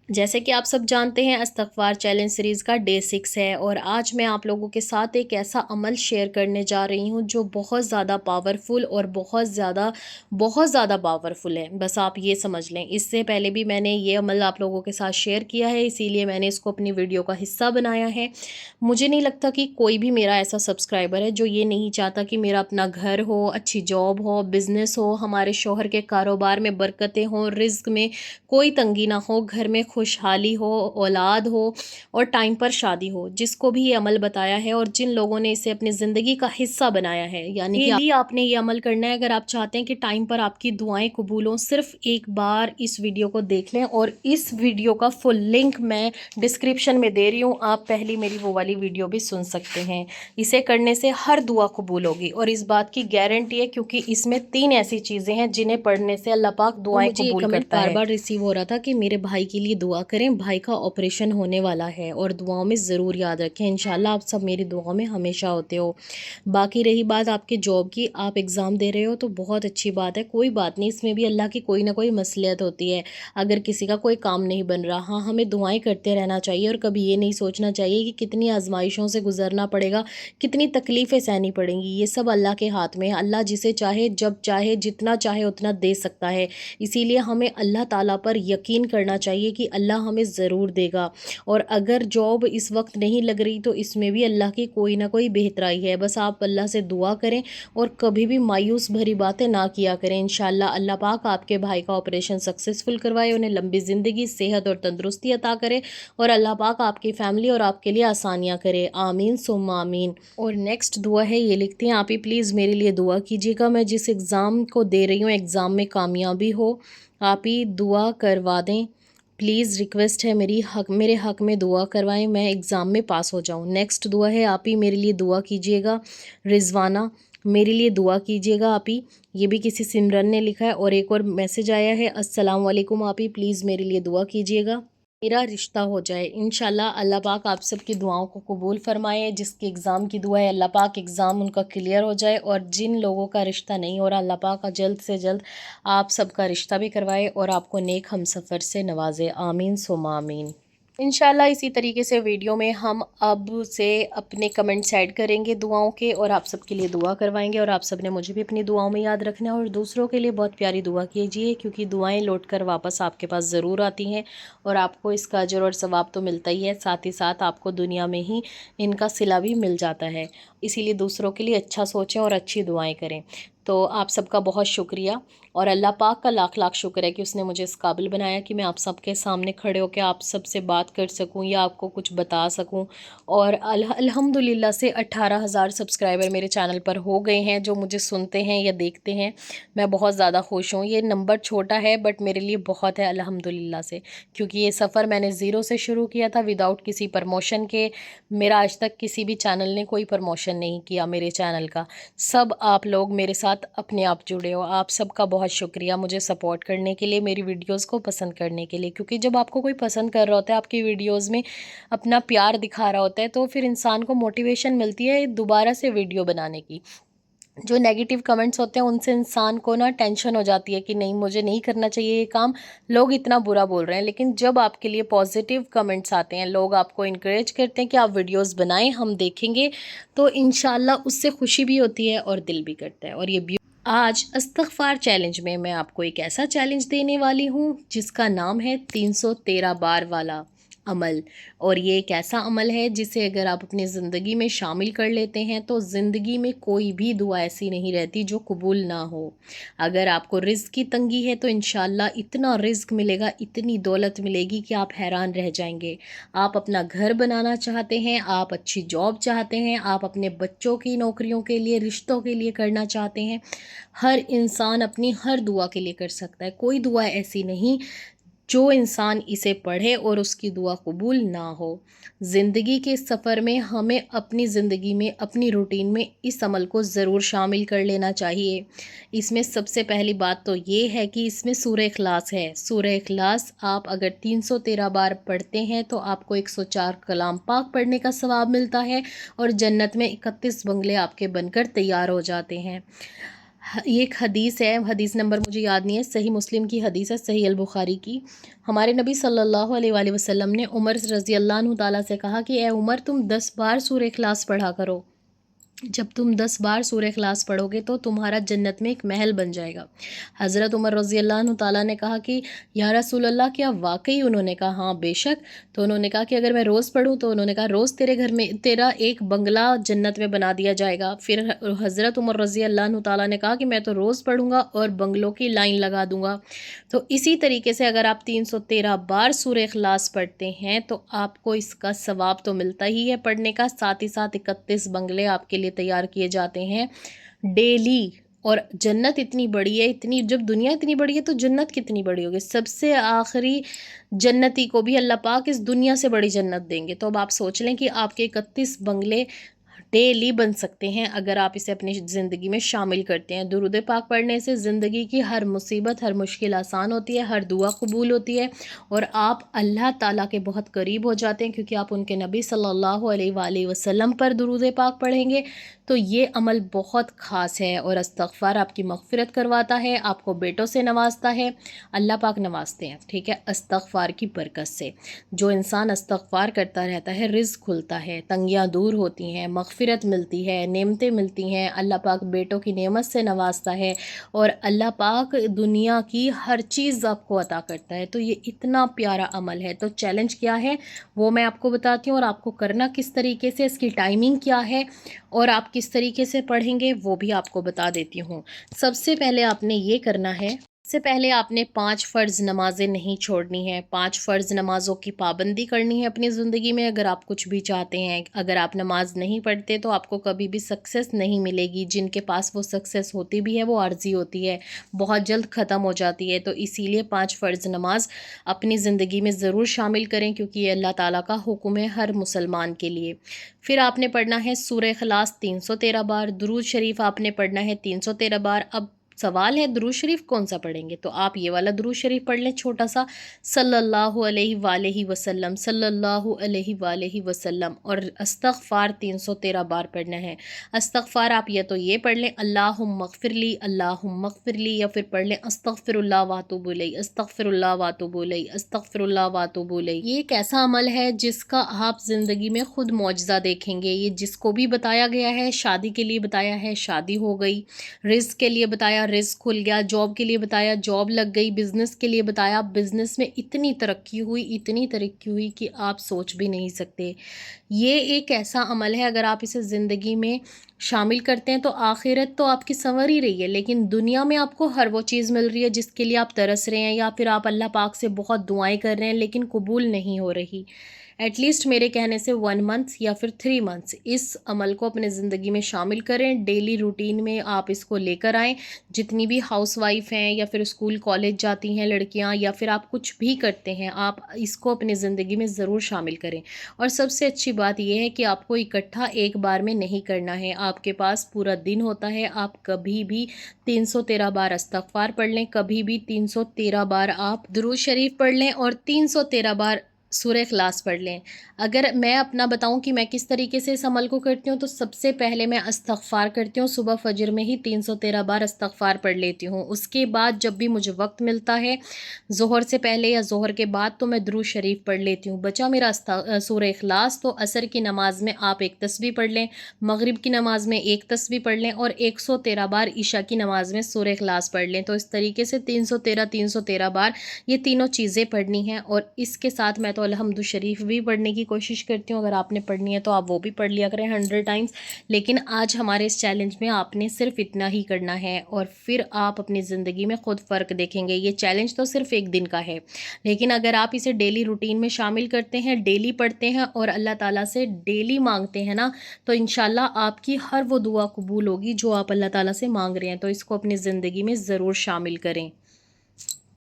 जैसे कि आप सब जानते हैं, इस्तग़फ़ार चैलेंज सीरीज़ का डे 6 है और आज मैं आप लोगों के साथ एक ऐसा अमल शेयर करने जा रही हूँ जो बहुत ज़्यादा पावरफुल और बहुत ज़्यादा पावरफुल है। बस आप ये समझ लें। इससे पहले भी मैंने ये अमल आप लोगों के साथ शेयर किया है, इसीलिए मैंने इसको अपनी वीडियो का हिस्सा बनाया है। मुझे नहीं लगता कि कोई भी मेरा ऐसा सब्सक्राइबर है जो ये नहीं चाहता कि मेरा अपना घर हो, अच्छी जॉब हो, बिज़नेस हो, हमारे शौहर के कारोबार में बरकतें हों, रिज़्क में कोई तंगी ना हो, घर में खुशहाली हो, औलाद हो और टाइम पर शादी हो। जिसको भी ये अमल बताया है और जिन लोगों ने इसे अपनी ज़िंदगी का हिस्सा बनाया है, यानी कि लिए आपने ये अमल करना है। अगर आप चाहते हैं कि टाइम पर आपकी दुआएं कबूल हों, सिर्फ एक बार इस वीडियो को देख लें और इस वीडियो का फुल लिंक मैं डिस्क्रिप्शन में दे रही हूँ। आप पहली मेरी वो वाली वीडियो भी सुन सकते हैं। इसे करने से हर दुआ कबूल होगी और इस बात की गारंटी है, क्योंकि इसमें 3 ऐसी चीज़ें हैं जिन्हें पढ़ने से अल्लाह पाक दुआएं कबूल करता है। बार बार रिसीव हो रहा था कि मेरे भाई के लिए दुआ करें, भाई का ऑपरेशन होने वाला है और दुआओं में ज़रूर याद रखें। इंशाल्लाह आप सब मेरी दुआओं में हमेशा होते हो। बाकी रही बात आपके जॉब की, आप एग्ज़ाम दे रहे हो तो बहुत अच्छी बात है, कोई बात नहीं, इसमें भी अल्लाह की कोई ना कोई मसलियत होती है। अगर किसी का कोई काम नहीं बन रहा, हाँ, हमें दुआएं करते रहना चाहिए और कभी ये नहीं सोचना चाहिए कि कितनी आजमाइशों से गुजरना पड़ेगा, कितनी तकलीफ़ें सहनी पड़ेंगी। ये सब अल्लाह के हाथ में है। अल्लाह जिसे चाहे, जब चाहे, जितना चाहे उतना दे सकता है। इसीलिए हमें अल्लाह ताला पर यकीन करना चाहिए कि अल्लाह हमें ज़रूर देगा। और अगर जॉब इस वक्त नहीं लग रही तो इसमें भी अल्लाह की कोई ना कोई बेहतराई है। बस आप अल्लाह से दुआ करें और कभी भी मायूस भरी बातें ना किया करें। इंशाल्लाह अल्लाह पाक आपके भाई का ऑपरेशन सक्सेसफुल करवाए, उन्हें लंबी ज़िंदगी, सेहत और तंदुरुस्ती अता करे और अल्लाह पाक आपकी फ़ैमिली और आपके लिए आसानियाँ करे। आमीन सुम्मा आमीन। और नेक्स्ट दुआ है, ये लिखते हैं, आप ही प्लीज़ मेरे लिए दुआ कीजिएगा। मैं जिस एग्ज़ाम को दे रही हूँ, एग्ज़ाम में कामयाबी हो, आप ही दुआ करवा दें। प्लीज़ रिक्वेस्ट है मेरे हक़ में दुआ करवाएं, मैं एग्ज़ाम में पास हो जाऊं। नेक्स्ट दुआ है, आप ही मेरे लिए दुआ कीजिएगा। रिजवाना, मेरे लिए दुआ कीजिएगा आप ही। ये भी किसी सिमरन ने लिखा है। और एक और मैसेज आया है, अस्सलाम वालेकुम, आप ही प्लीज़ मेरे लिए दुआ कीजिएगा, मेरा रिश्ता हो जाए। इंशाल्लाह अल्लाह पाक आप सबकी दुआओं को कबूल फ़रमाए। जिसकी एग्ज़ाम की दुआ है, अल्लाह पाक एग्ज़ाम उनका क्लियर हो जाए और जिन लोगों का रिश्ता नहीं हो रहा, अल्लाह पाक का जल्द से जल्द आप सबका रिश्ता भी करवाए और आपको नेक हमसफ़र से नवाजे। आमीन सुम्मा आमीन। इंशाल्लाह इसी तरीके से वीडियो में हम अब से अपने कमेंट्स ऐड करेंगे दुआओं के और आप सबके लिए दुआ करवाएंगे और आप सब ने मुझे भी अपनी दुआओं में याद रखना है और दूसरों के लिए बहुत प्यारी दुआ कीजिए, क्योंकि दुआएं लौट कर वापस आपके पास ज़रूर आती हैं और आपको इसका अजर और सवाब तो मिलता ही है, साथ ही साथ आपको दुनिया में ही इनका सिला भी मिल जाता है। इसीलिए दूसरों के लिए अच्छा सोचें और अच्छी दुआएँ करें। तो आप सबका बहुत शुक्रिया और अल्लाह पाक का लाख लाख शुक्र है कि उसने मुझे इस काबिल बनाया कि मैं आप सबके सामने खड़े होकर आप सबसे बात कर सकूं या आपको कुछ बता सकूं। और अल्हम्दुलिल्लाह से 18,000 सब्सक्राइबर मेरे चैनल पर हो गए हैं जो मुझे सुनते हैं या देखते हैं। मैं बहुत ज़्यादा खुश हूँ। ये नंबर छोटा है बट मेरे लिए बहुत है अल्हम्दुलिल्लाह से, क्योंकि ये सफ़र मैंने ज़ीरो से शुरू किया था, विदाउट किसी प्रमोशन के। मेरा आज तक किसी भी चैनल ने कोई प्रमोशन नहीं किया मेरे चैनल का। सब आप लोग मेरे साथ अपने आप जुड़े हो। आप सबका बहुत शुक्रिया मुझे सपोर्ट करने के लिए, मेरी वीडियोस को पसंद करने के लिए, क्योंकि जब आपको कोई पसंद कर रहा होता है, आपकी वीडियोस में अपना प्यार दिखा रहा होता है, तो फिर इंसान को मोटिवेशन मिलती है दोबारा से वीडियो बनाने की। जो नेगेटिव कमेंट्स होते हैं उनसे इंसान को ना टेंशन हो जाती है कि नहीं, मुझे नहीं करना चाहिए ये काम, लोग इतना बुरा बोल रहे हैं। लेकिन जब आपके लिए पॉजिटिव कमेंट्स आते हैं, लोग आपको इनकरेज करते हैं कि आप वीडियोस बनाएं, हम देखेंगे, तो इंशाल्लाह उससे खुशी भी होती है और दिल भी करता है। और ये आज इस्तग़फ़ार चैलेंज में मैं आपको एक ऐसा चैलेंज देने वाली हूँ जिसका नाम है 313 बार वाला अमल। और ये एक ऐसा अमल है जिसे अगर आप अपनी ज़िंदगी में शामिल कर लेते हैं तो ज़िंदगी में कोई भी दुआ ऐसी नहीं रहती जो कबूल ना हो। अगर आपको रिज़्क की तंगी है तो इंशाल्लाह इतना रिज़्क मिलेगा, इतनी दौलत मिलेगी कि आप हैरान रह जाएंगे। आप अपना घर बनाना चाहते हैं, आप अच्छी जॉब चाहते हैं, आप अपने बच्चों की नौकरियों के लिए, रिश्तों के लिए करना चाहते हैं, हर इंसान अपनी हर दुआ के लिए कर सकता है। कोई दुआ ऐसी नहीं जो इंसान इसे पढ़े और उसकी दुआ कबूल ना हो। ज़िंदगी के सफ़र में हमें अपनी ज़िंदगी में, अपनी रूटीन में इस अमल को ज़रूर शामिल कर लेना चाहिए। इसमें सबसे पहली बात तो ये है कि इसमें सूरह इखलास है। सूरह इखलास आप अगर 313 बार पढ़ते हैं तो आपको 104 कलाम पाक पढ़ने का सवाब मिलता है और जन्नत में 31 बंगले आपके बनकर तैयार हो जाते हैं। یہ ایک حدیث ہے، حدیث نمبر مجھے یاد نہیں ہے، صحیح مسلم کی حدیث ہے، صحیح البخاری کی۔ ہمارے نبی صلی اللہ علیہ وآلہ وسلم نے عمر رضی اللہ عنہ تعالیٰ سے کہا کہ اے عمر، تم 10 بار سورہ اخلاص پڑھا کرو۔ جب تم 10 بار سورہ اخلاص پڑھو گے تو تمہارا جنت میں ایک محل بن جائے گا۔ حضرت عمر رضی اللہ عنہ تعالیٰ نے کہا کہ یا رسول اللہ، کیا واقعی؟ انہوں نے کہا ہاں بے شک۔ تو انہوں نے کہا کہ اگر میں روز پڑھوں؟ تو انہوں نے کہا روز تیرے گھر میں تیرا ایک بنگلہ جنت میں بنا دیا جائے گا۔ پھر حضرت عمر رضی اللہ عنہ تعالیٰ نے کہا کہ میں تو روز پڑھوں گا اور بنگلوں کی لائن لگا دوں گا۔ تو اسی طریقے سے اگر آپ 313 بار سورہ اخلاص پڑھتے ہیں تو آپ کو اس کا ثواب تو ملتا ہی ہے پڑھنے کا، ساتھ ہی ساتھ 31 بنگلے آپ کے لیے تیار کیے جاتے ہیں ڈیلی۔ اور جنت اتنی بڑی ہے، اتنی، جب دنیا اتنی بڑی ہے تو جنت کتنی بڑی ہوگی۔ سب سے آخری جنتی کو بھی اللہ پاک اس دنیا سے بڑی جنت دیں گے۔ تو اب آپ سوچ لیں کہ آپ کے 31 بنگلے ڈیلی بن سکتے ہیں اگر آپ اسے اپنی زندگی میں شامل کرتے ہیں۔ درود پاک پڑھنے سے زندگی کی ہر مصیبت، ہر مشکل آسان ہوتی ہے، ہر دعا قبول ہوتی ہے، اور آپ اللہ تعالیٰ کے بہت قریب ہو جاتے ہیں، کیونکہ آپ ان کے نبی صلی اللہ علیہ وآلہ وسلم پر درود پاک پڑھیں گے۔ تو یہ عمل بہت خاص ہے، اور استغفار آپ کی مغفرت کرواتا ہے، آپ کو بیٹوں سے نوازتا ہے، اللہ پاک نوازتے ہیں، ٹھیک ہے، استغفار کی برکت سے۔ جو انسان استغفار کرتا رہتا ہے رزق کھلتا ہے، تنگیاں دور ہوتی ہیں، مغفرت ملتی ہے، نعمتیں ملتی ہیں، اللہ پاک بیٹوں کی نعمت سے نوازتا ہے، اور اللہ پاک دنیا کی ہر چیز آپ کو عطا کرتا ہے۔ تو یہ اتنا پیارا عمل ہے۔ تو چیلنج کیا ہے وہ میں آپ کو بتاتی ہوں، اور آپ کو کرنا کس طریقے سے، اس کی ٹائمنگ کیا ہے، اور آپ کس طریقے سے پڑھیں گے وہ بھی آپ کو بتا دیتی ہوں۔ سب سے پہلے آپ نے یہ کرنا ہے، سب سے پہلے آپ نے 5 فرض نمازیں نہیں چھوڑنی ہے، 5 فرض نمازوں کی پابندی کرنی ہے اپنی زندگی میں۔ اگر آپ کچھ بھی چاہتے ہیں، اگر آپ نماز نہیں پڑھتے تو آپ کو کبھی بھی سکسیس نہیں ملے گی۔ جن کے پاس وہ سکسیس ہوتی بھی ہے وہ عارضی ہوتی ہے، بہت جلد ختم ہو جاتی ہے۔ تو اسی لیے 5 فرض نماز اپنی زندگی میں ضرور شامل کریں، کیونکہ یہ اللہ تعالیٰ کا حکم ہے ہر مسلمان کے لیے۔ پھر آپ نے پڑھنا ہے سورہ اخلاص 313 بار، درود شریف آپ نے پڑھنا ہے 313 بار۔ اب سوال ہے درود شریف کون سا پڑھیں گے؟ تو آپ یہ والا درود شریف پڑھ لیں چھوٹا سا، صلی اللہ علیہ وآلہ وسلم، صلی اللہ علیہ وآلہ وسلم، اور استغفار 313 بار پڑھنا ہے۔ استغفار آپ یا تو یہ پڑھ لیں اللہم اغفر لی، اللہم اغفر لی، یا پھر پڑھ لیں استغفر اللہ واتوب الیہ، استغفر اللہ واتوب الیہ، استغفر اللہ واتوب الیہ۔ یہ ایک ایسا عمل ہے جس کا آپ زندگی میں خود معجزہ دیکھیں گے۔ یہ جس کو بھی بتایا گیا ہے، شادی کے لیے بتایا ہے، شادی ہو گئی، رزق کے لیے بتایا، رزق کھل گیا، جاب کے لیے بتایا، جاب لگ گئی، بزنس کے لیے بتایا، بزنس میں اتنی ترقی ہوئی کہ آپ سوچ بھی نہیں سکتے۔ یہ ایک ایسا عمل ہے اگر آپ اسے زندگی میں شامل کرتے ہیں تو آخرت تو آپ کی سنور ہی رہی ہے، لیکن دنیا میں آپ کو ہر وہ چیز مل رہی ہے جس کے لیے آپ ترس رہے ہیں، یا پھر آپ اللہ پاک سے بہت دعائیں کر رہے ہیں لیکن قبول نہیں ہو رہی۔ ایٹ لیسٹ میرے کہنے سے 1 منتھ یا پھر 3 منتھس اس عمل کو اپنے زندگی میں شامل کریں، ڈیلی روٹین میں آپ اس کو لے کر آئیں۔ جتنی بھی ہاؤس وائف ہیں یا پھر اسکول کالج جاتی ہیں لڑکیاں، یا پھر آپ کچھ بھی کرتے ہیں، آپ اس کو اپنی زندگی میں ضرور شامل کریں۔ اور سب سے اچھی بات یہ ہے کہ آپ کو اکٹھا ایک بار میں نہیں کرنا ہے، آپ کے پاس پورا دن ہوتا ہے، آپ کبھی بھی 313 بار استغفار پڑھ لیں، کبھی بھی 313 بار آپ درود شریف پڑھ لیں، اور 313 بار سورہ اخلاص پڑھ لیں۔ اگر میں اپنا بتاؤں کہ میں کس طریقے سے اس عمل کو کرتی ہوں، تو سب سے پہلے میں استغفار کرتی ہوں، صبح فجر میں ہی 313 بار استغفار پڑھ لیتی ہوں۔ اس کے بعد جب بھی مجھے وقت ملتا ہے، ظہر سے پہلے یا ظہر کے بعد، تو میں درود شریف پڑھ لیتی ہوں۔ بچا میرا سورہ اخلاص، تو عصر کی نماز میں آپ 1 تسبیح پڑھ لیں، مغرب کی نماز میں 1 تسبیح پڑھ لیں، اور 113 بار عشاء کی نماز میں سورہ اخلاص پڑھ لیں۔ تو اس طریقے سے 313 بار یہ تینوں چیزیں پڑھنی ہیں، اور اس کے ساتھ میں تو الحمد شریف بھی پڑھنے کی کوشش کرتی ہوں۔ اگر آپ نے پڑھنی ہے تو آپ وہ بھی پڑھ لیا کریں 100 ٹائمز، لیکن آج ہمارے اس چیلنج میں آپ نے صرف اتنا ہی کرنا ہے، اور پھر آپ اپنی زندگی میں خود فرق دیکھیں گے۔ یہ چیلنج تو صرف 1 دن کا ہے، لیکن اگر آپ اسے ڈیلی روٹین میں شامل کرتے ہیں، ڈیلی پڑھتے ہیں، اور اللہ تعالیٰ سے ڈیلی مانگتے ہیں نا، تو انشاءاللہ آپ کی ہر وہ دعا قبول ہوگی جو آپ اللہ تعالیٰ سے مانگ رہے ہیں۔ تو اس کو اپنی زندگی میں ضرور شامل کریں۔